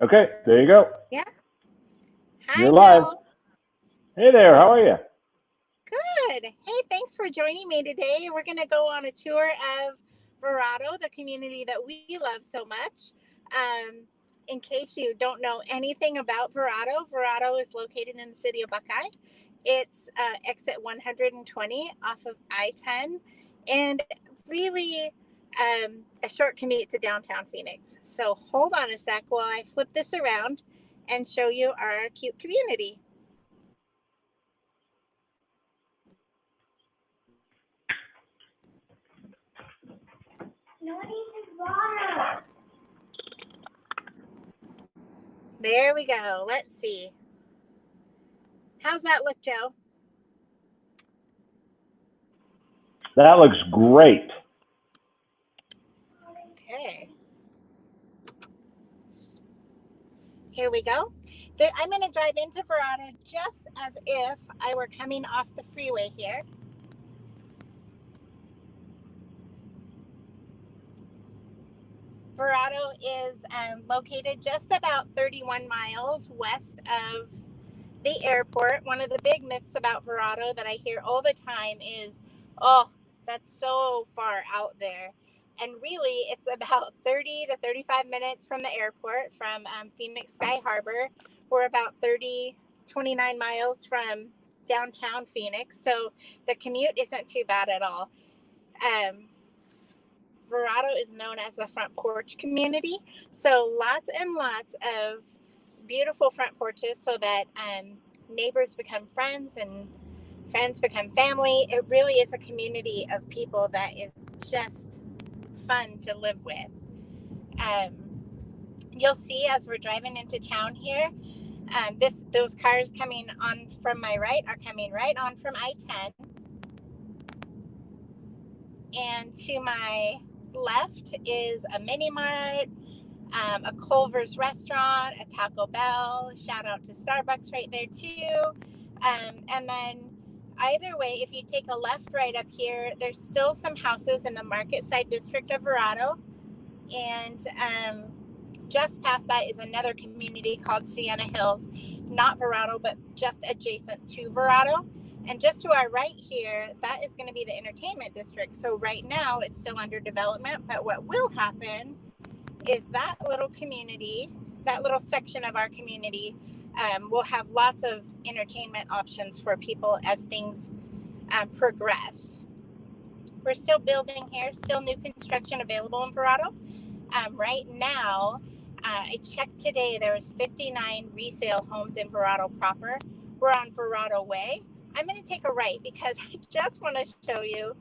Okay, there you go. Yeah. You're Hi, live. Joe. Hey there, how are you? Good. Hey, thanks for joining me today. We're going to go on a tour of Verrado, the community that we love so much. Um, in case you don't know anything about Verrado, Verrado is located in the city of Buckeye. It's exit 120 off of I-10 and really a short commute to downtown Phoenix. So hold on a sec while I flip this around and show you our cute community. There we go. Let's see. How's that look, Joe? That looks great. Okay. Here we go. I'm going to drive into Verrado just as if I were coming off the freeway here. Verrado is located just about 31 miles west of the airport. One of the big myths about Verrado that I hear all the time is, oh, that's so far out there. And really, it's about 30 to 35 minutes from the airport, from Phoenix Sky Harbor. We're about 29 miles from downtown Phoenix. So the commute isn't too bad at all. Verrado is known as a front porch community. So lots and lots of beautiful front porches so that neighbors become friends and friends become family. It really is a community of people that is just fun to live with. Um, you'll see as we're driving into town here, those cars coming on from my right are coming right on from I-10. And to my left is a mini mart, a Culver's restaurant, a Taco Bell. Shout out to Starbucks right there too. And then either way, if you take a left right up here, there's still some houses in the Market Side district of Verrado. And just past that is another community called Sienna Hills, not Verrado, but just adjacent to Verrado. And just to our right here, that is going to be the entertainment district. So right now it's still under development, but what will happen is that little community, that little section of our community will have lots of entertainment options for people as things progress. We're still building here, still new construction available in Verrado. Right now, I checked today, there was 59 resale homes in Verrado proper. We're on Verrado Way. I'm going to take a right because I just want to show you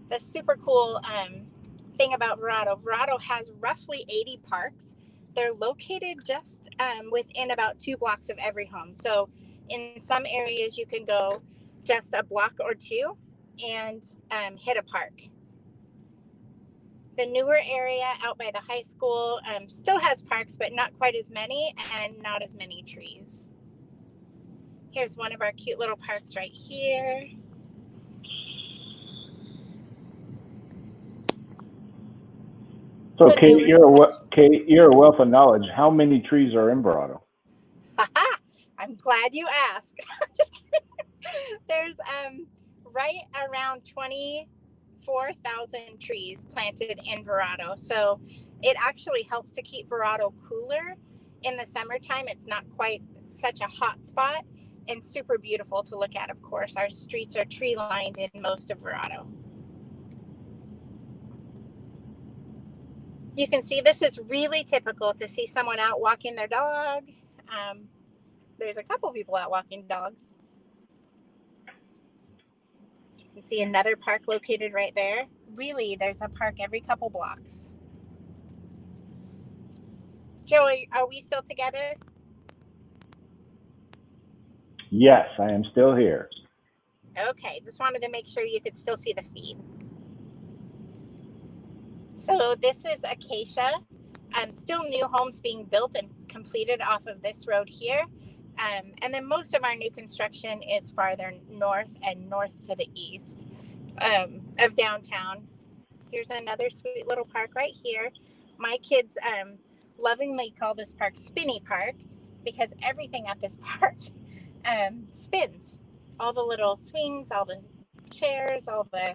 the super cool thing about Verrado. Verrado has roughly 80 parks. They're located just within about 2 blocks of every home. So in some areas you can go just a block or two and hit a park. The newer area out by the high school still has parks, but not quite as many and not as many trees. Here's one of our cute little parks right here. So, Kate, you're a wealth of knowledge. How many trees are in Verrado? I'm glad you asked. Just kidding. There's right around 24,000 trees planted in Verrado. So it actually helps to keep Verrado cooler in the summertime. It's not quite such a hot spot and super beautiful to look at, of course. Our streets are tree lined in most of Verrado. You can see this is really typical to see someone out walking their dog. There's a couple people out walking dogs. You can see another park located right there. Really, there's a park every couple blocks. Joey, are we still together? Yes, I am still here. Okay, just wanted to make sure you could still see the feed. So this is Acacia. Still new homes being built and completed off of this road here. And then most of our new construction is farther north and north to the east of downtown. Here's another sweet little park right here. My kids lovingly call this park Spinny Park because everything at this park spins. All the little swings, all the chairs, all the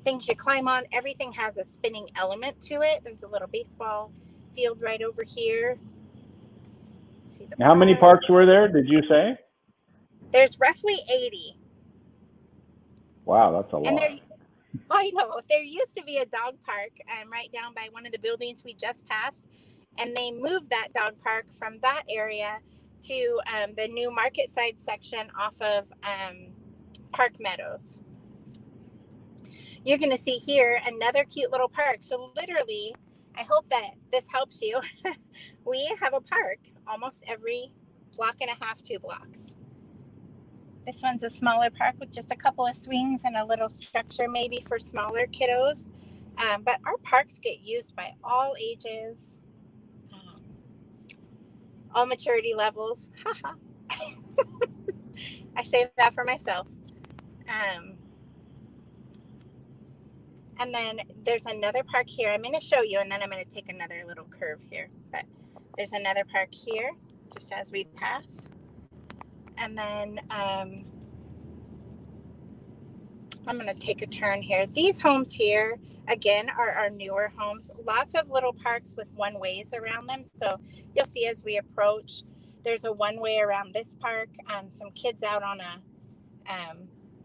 things you climb on, everything has a spinning element to it. There's a little baseball field right over here. See the How many parks were there, did you say? There's roughly 80. Wow, that's a And lot. I know, there used to be a dog park right down by one of the buildings we just passed, and they moved that dog park from that area to the new market side section off of Park Meadows. You're going to see here another cute little park. So literally, I hope that this helps you. We have a park almost every block and a half, 2 blocks. This one's a smaller park with just a couple of swings and a little structure maybe for smaller kiddos. But our parks get used by all ages, all maturity levels. I say that for myself. And then there's another park here. I'm going to show you, and then I'm going to take another little curve here. But there's another park here, just as we pass. And then I'm going to take a turn here. These homes here, again, are our newer homes. Lots of little parks with one-ways around them. So you'll see as we approach, there's a one-way around this park. Some kids out on a,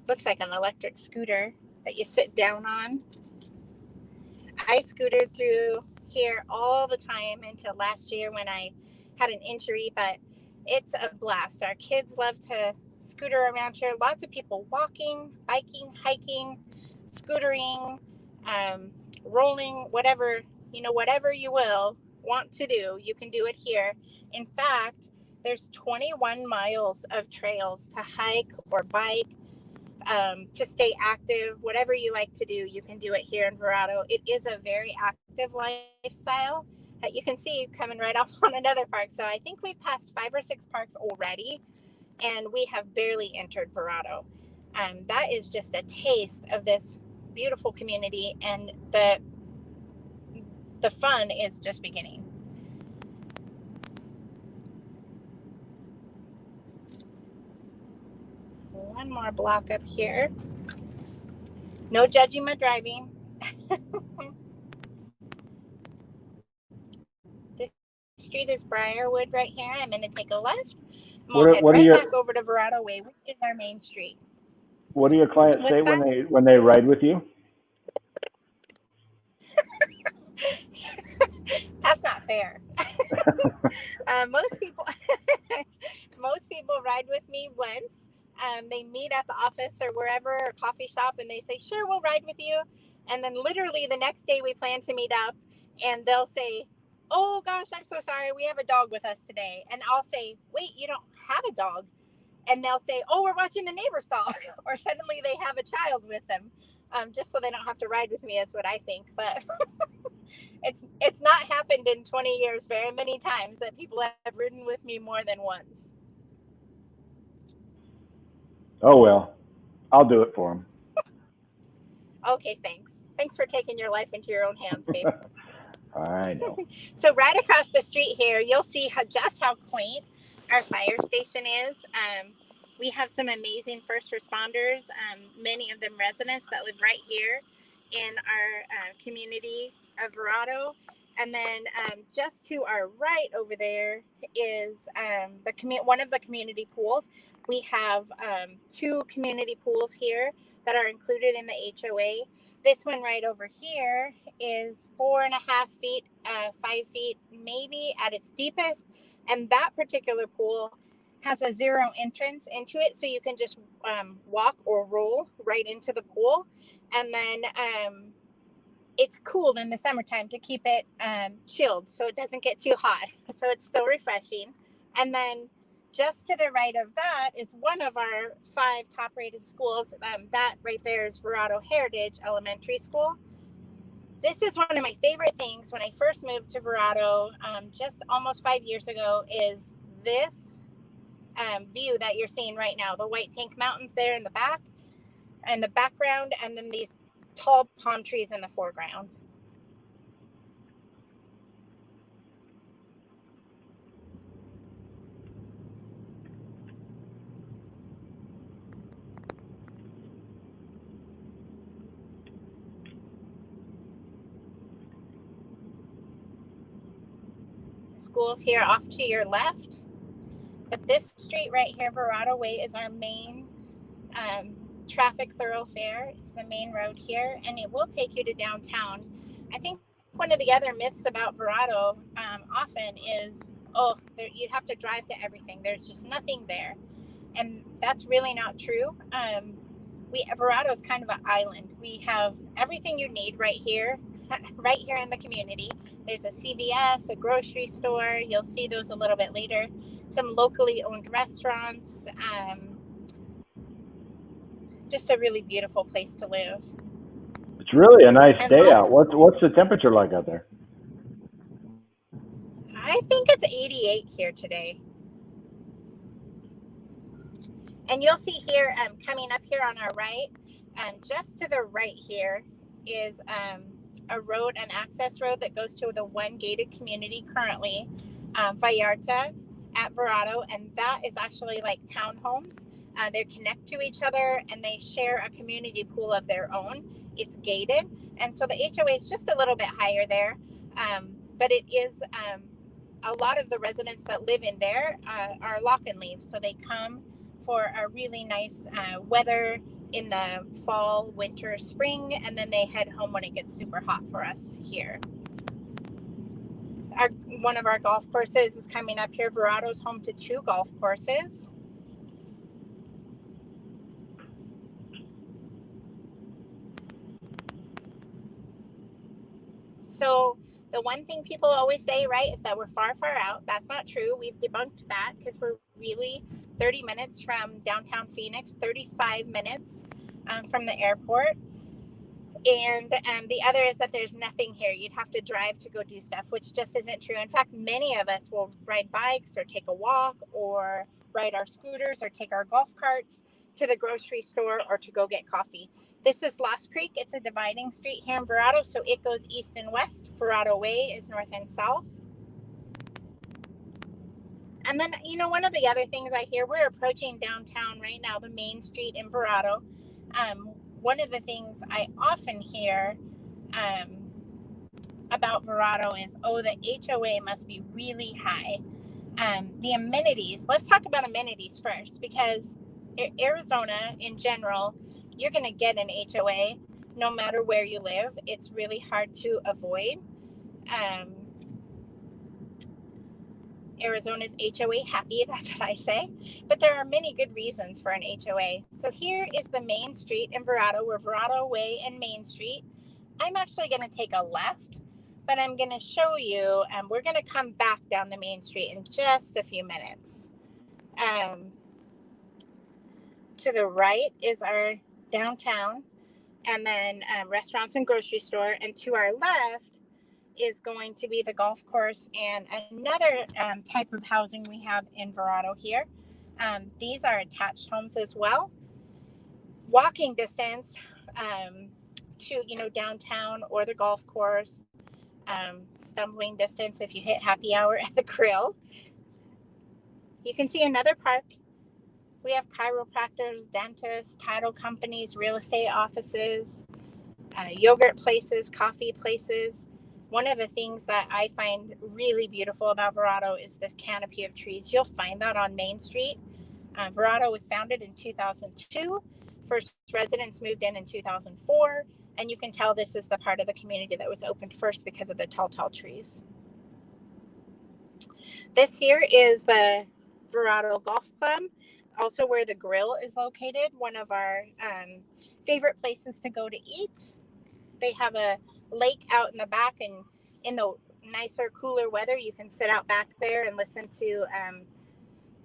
looks like an electric scooter that you sit down on. I scooted through here all the time until last year when I had an injury, but it's a blast. Our kids love to scooter around here. Lots of people walking, biking, hiking, scootering, rolling, whatever you will want to do, you can do it here. In fact, there's 21 miles of trails to hike or bike, to stay active. Whatever you like to do, you can do it here in Verrado. It is a very active lifestyle that you can see coming right off on another park. So I think we've passed 5 or 6 parks already, and we have barely entered Verrado. That is just a taste of this beautiful community, and the fun is just beginning. One more block up here. No judging my driving. This street is Briarwood right here. I'm going to take a left. We'll head right back over to Verrado Way, which is our main street. What do your clients say when they ride with you? That's not fair. Most people ride with me once. They meet at the office or wherever, or coffee shop, and they say, sure, we'll ride with you. And then literally the next day we plan to meet up, and they'll say, oh gosh, I'm so sorry, we have a dog with us today. And I'll say, wait, you don't have a dog? And they'll say, oh, we're watching the neighbor's dog. Or suddenly they have a child with them, just so they don't have to ride with me, is what I think. But it's not happened in 20 years very many times that people have ridden with me more than once. Oh, well, I'll do it for them. Okay, thanks. Thanks for taking your life into your own hands, babe. I know. So right across the street here, you'll see how quaint our fire station is. We have some amazing first responders, many of them residents that live right here in our community of Verrado. And then just to our right over there is one of the community pools. We have 2 community pools here that are included in the HOA. This one right over here is 4.5 feet, 5 feet, maybe at its deepest. And that particular pool has a 0 entrance into it. So you can just walk or roll right into the pool. And then it's cooled in the summertime to keep it chilled so it doesn't get too hot. So it's still refreshing. And then just to the right of that is one of our 5 top rated schools. That right there is Verrado Heritage Elementary School. This is one of my favorite things when I first moved to Verrado just almost 5 years ago, is this view that you're seeing right now. The White Tank Mountains there in the back and the background, and then these tall palm trees in the foreground. schools here off to your left. But this street right here, Verrado Way, is our main traffic thoroughfare. It's the main road here, and it will take you to downtown. I think one of the other myths about Verrado often is, you'd have to drive to everything. There's just nothing there. And that's really not true. Verrado is kind of an island. We have everything you need right here, right here in the community. There's a CVS, a grocery store. You'll see those a little bit later. Some locally owned restaurants. Just a really beautiful place to live. It's really a nice day out. What's the temperature like out there? I think it's 88 here today. And you'll see here, coming up here on our right, just to the right here is a road, an access road that goes to the one gated community currently, Vallarta at Verrado, and that is actually like townhomes. They connect to each other and they share a community pool of their own. It's gated, and so the HOA is just a little bit higher there, but it is a lot of the residents that live in there are lock and leave, so they come for a really nice weather in the fall, winter, spring, and then they head home when it gets super hot for us here. One of our golf courses is coming up here. Verrado's home to 2 golf courses. So the one thing people always say, right, is that we're far, far out. That's not true. We've debunked that because we're really 30 minutes from downtown Phoenix, 35 minutes from the airport. And the other is that there's nothing here. You'd have to drive to go do stuff, which just isn't true. In fact, many of us will ride bikes or take a walk or ride our scooters or take our golf carts to the grocery store or to go get coffee. This is Lost Creek. It's a dividing street here in Verrado, so it goes east and west. Verrado Way is north and south. And then, one of the other things I hear, we're approaching downtown right now, the main street in Verrado. One of the things I often hear about Verrado is, the HOA must be really high. The amenities, let's talk about amenities first, because Arizona in general, you're going to get an HOA no matter where you live. It's really hard to avoid. Arizona's HOA happy, that's what I say. But there are many good reasons for an HOA. So here is the main street in Verrado. We're Verrado Way and Main Street. I'm actually going to take a left, but I'm going to show you, and we're going to come back down the main street in just a few minutes. To the right is our downtown, and then restaurants and grocery store. And to our left is going to be the golf course and another type of housing we have in Verrado here. These are attached homes as well. Walking distance to downtown or the golf course. Stumbling distance if you hit happy hour at the grill. You can see another park. We have chiropractors, dentists, title companies, real estate offices, yogurt places, coffee places. One of the things that I find really beautiful about Verrado is this canopy of trees. You'll find that on Main Street. Verrado was founded in 2002. First residents moved in 2004. And you can tell this is the part of the community that was opened first because of the tall, tall trees. This here is the Verrado Golf Club, also where the grill is located, one of our favorite places to go to eat. They have a lake out in the back, and in the nicer, cooler weather, you can sit out back there and listen to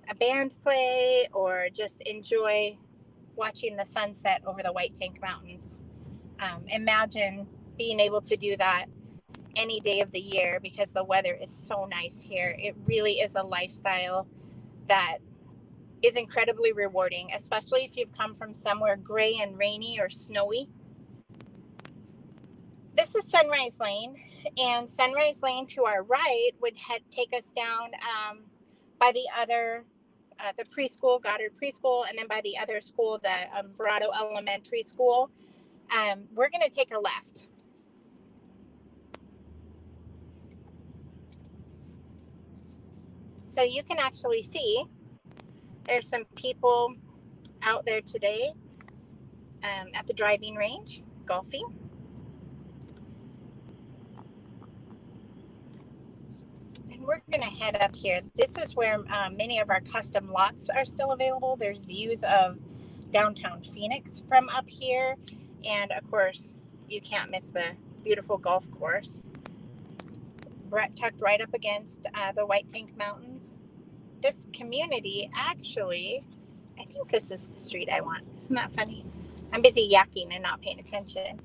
a band play or just enjoy watching the sunset over the White Tank Mountains. Imagine being able to do that any day of the year because the weather is so nice here. It really is a lifestyle that is incredibly rewarding, especially if you've come from somewhere gray and rainy or snowy. This is Sunrise Lane, and Sunrise Lane to our right would take us down by the other, the preschool, Goddard Preschool, and then by the other school, the Verrado Elementary School. We're going to take a left. So you can actually see there's some people out there today at the driving range golfing. And we're going to head up here. This is where many of our custom lots are still available. There's views of downtown Phoenix from up here. And of course, you can't miss the beautiful golf course. Tucked right up against the White Tank Mountains. This community actually, I think this is the street I want. Isn't that funny? I'm busy yakking and not paying attention.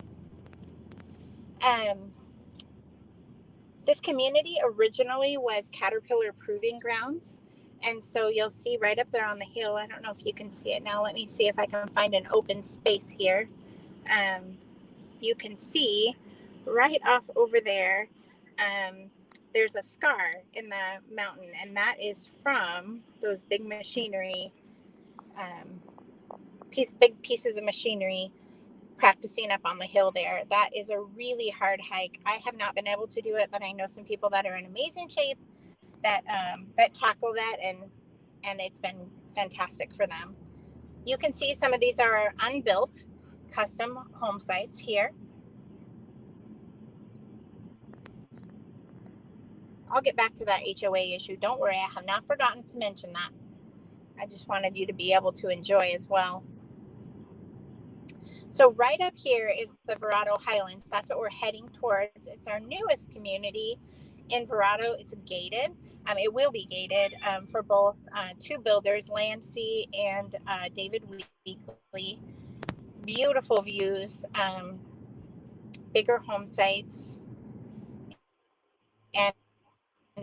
This community originally was Caterpillar Proving Grounds. And so you'll see right up there on the hill, I don't know if you can see it now. Let me see if I can find an open space here. You can see right off over there, there's a scar in the mountain, and that is from those big machinery, big pieces of machinery practicing up on the hill there. That is a really hard hike. I have not been able to do it, but I know some people that are in amazing shape that tackle that, and it's been fantastic for them. You can see some of these are unbuilt custom home sites here. I'll get back to that HOA issue. Don't worry, I have not forgotten to mention that. I just wanted you to be able to enjoy as well. So right up here is the Verrado Highlands. That's what we're heading towards. It's our newest community in Verrado. It's gated. It will be gated for both two builders, Lancy and David Weekley. Beautiful views, bigger home sites, and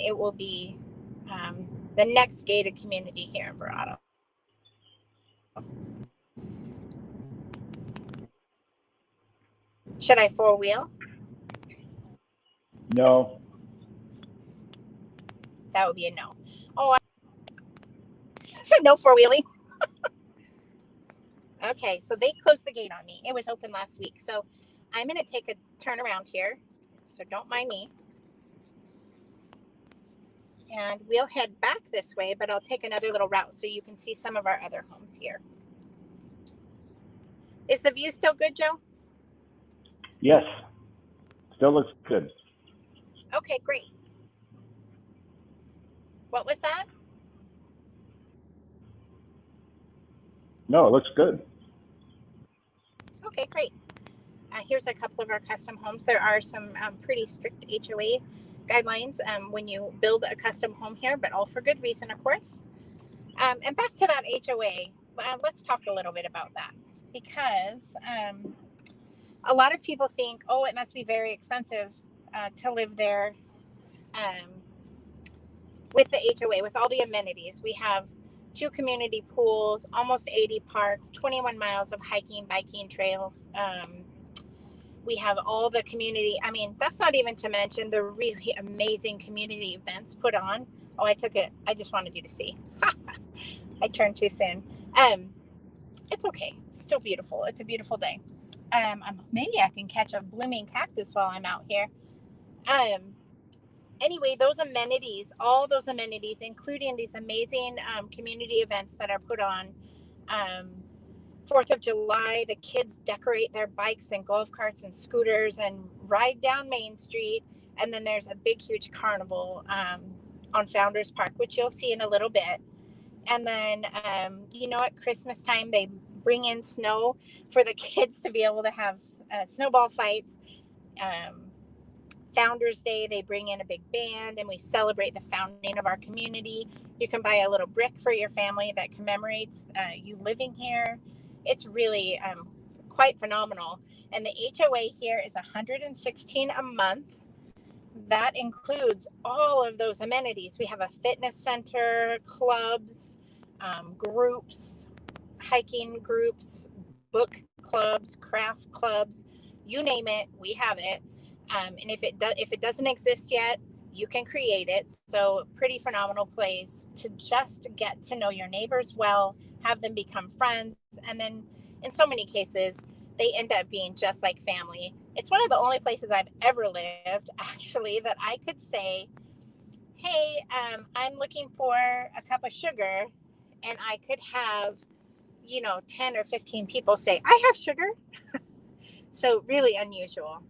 it will be the next gated community here in Verrado. Should I four-wheel? No. That would be a no. Oh, so no four-wheeling. Okay, so they closed the gate on me. It was open last week. So I'm going to take a turn around here. So don't mind me. And we'll head back this way, but I'll take another little route so you can see some of our other homes here. Is the view still good, Joe? Yes. Still looks good. Okay, great. What was that? No, it looks good. Okay, great. Here's a couple of our custom homes. There are some pretty strict HOA guidelines when you build a custom home here, but all for good reason, of course. And back to that HOA, let's talk a little bit about that, because a lot of people think, oh, it must be very expensive to live there with the HOA, with all the amenities. We have 2 community pools, almost 80 parks, 21 miles of hiking, biking trails. We have all the community. I mean, that's not even to mention the really amazing community events put on. Oh, I took it. I just wanted you to see. I turned too soon. It's okay. It's still beautiful. It's a beautiful day. Maybe I can catch a blooming cactus while I'm out here. Anyway, those amenities, all those amenities, including these amazing community events that are put on. 4th of July, the kids decorate their bikes and golf carts and scooters and ride down Main Street. And then there's a big, huge carnival on Founders Park, which you'll see in a little bit. And then, at Christmas time, they bring in snow for the kids to be able to have snowball fights. Founders Day, they bring in a big band and we celebrate the founding of our community. You can buy a little brick for your family that commemorates you living here. It's really quite phenomenal. And the HOA here is $116 a month. That includes all of those amenities. We have a fitness center, clubs, groups, hiking groups, book clubs, craft clubs, you name it, we have it. And if it doesn't exist yet, you can create it. So pretty phenomenal place to just get to know your neighbors well, have them become friends. And then in so many cases, they end up being just like family. It's one of the only places I've ever lived, actually, that I could say hey, I'm looking for a cup of sugar, and I could have, 10 or 15 people say, I have sugar. So really unusual.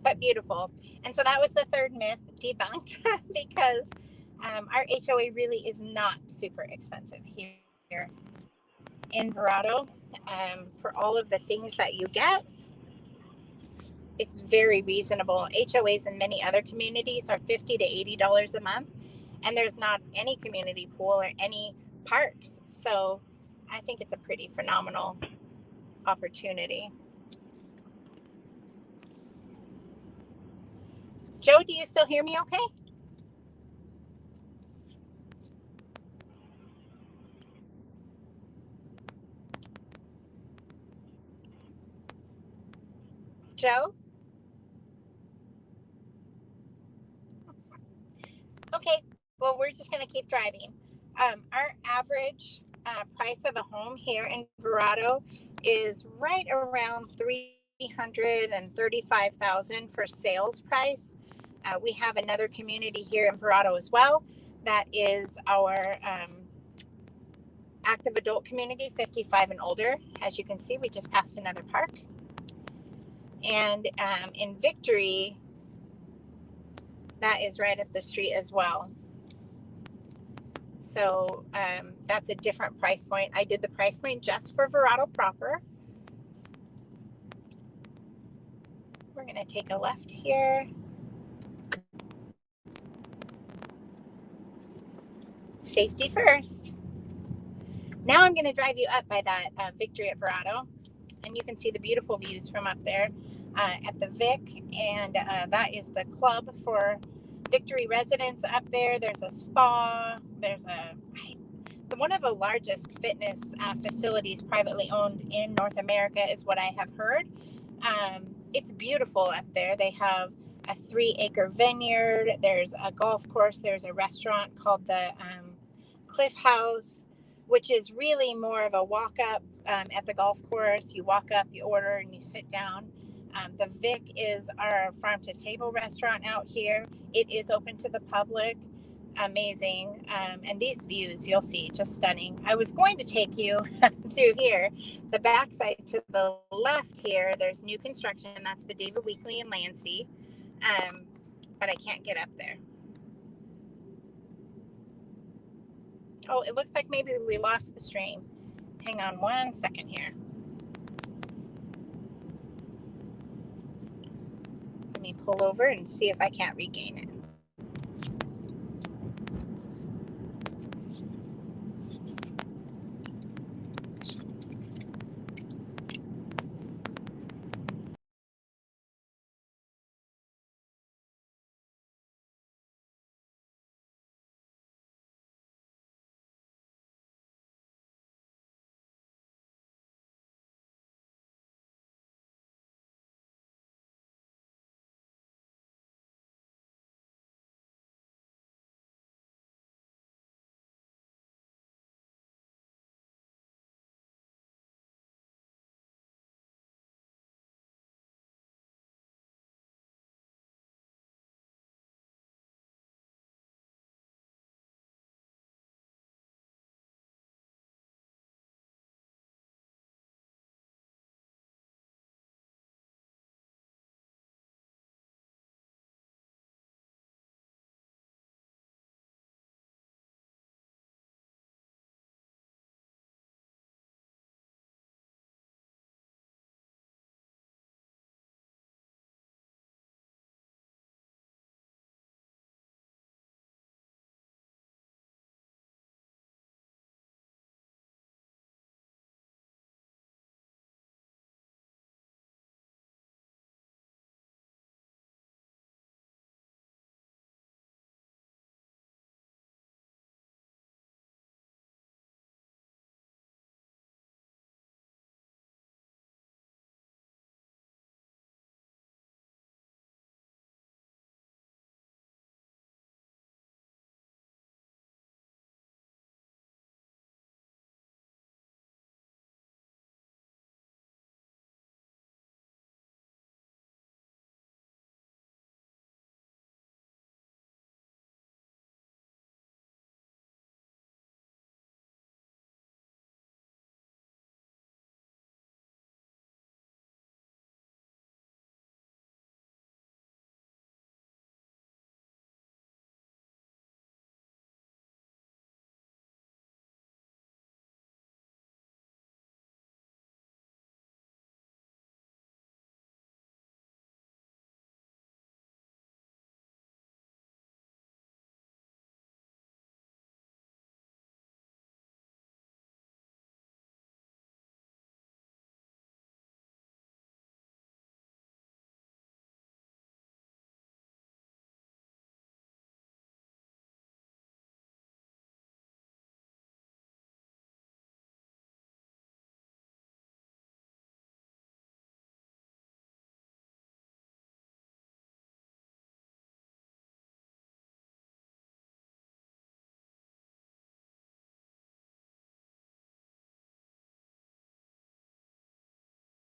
But beautiful. And so that was the third myth debunked because our HOA really is not super expensive here in Verrado. For all of the things that you get, it's very reasonable. HOAs in many other communities are $50 to $80 a month, and there's not any community pool or any parks. So I think it's a pretty phenomenal opportunity. Joe, do you still hear me okay? Joe? Okay, well, we're just going to keep driving. Our average price of a home here in Verrado is right around $335,000 for sales price. We have another community here in Verrado as well. That is our active adult community, 55 and older. As you can see, we just passed another park. And in Victory, that is right up the street as well. So that's a different price point. I did the price point just for Verrado proper. We're going to take a left here. Safety first. Now I'm going to drive you up by that Victory at Verrado, and you can see the beautiful views from up there at the Vic, and that is the club for Victory residents up there. There's a spa. There's one of the largest fitness facilities privately owned in North America is what I have heard. It's beautiful up there. They have a 3-acre vineyard. There's a golf course. There's a restaurant called the Cliff House, which is really more of a walk up at the golf course. You walk up, you order, and you sit down. The Vic is our farm to table restaurant out here. It is open to the public. Amazing. And these views you'll see, just stunning. I was going to take you through here. The backside to the left here, there's new construction. That's the David Weekley and Lancey. But I can't get up there. Oh, it looks like maybe we lost the stream. Hang on one second here. Let me pull over and see if I can't regain it.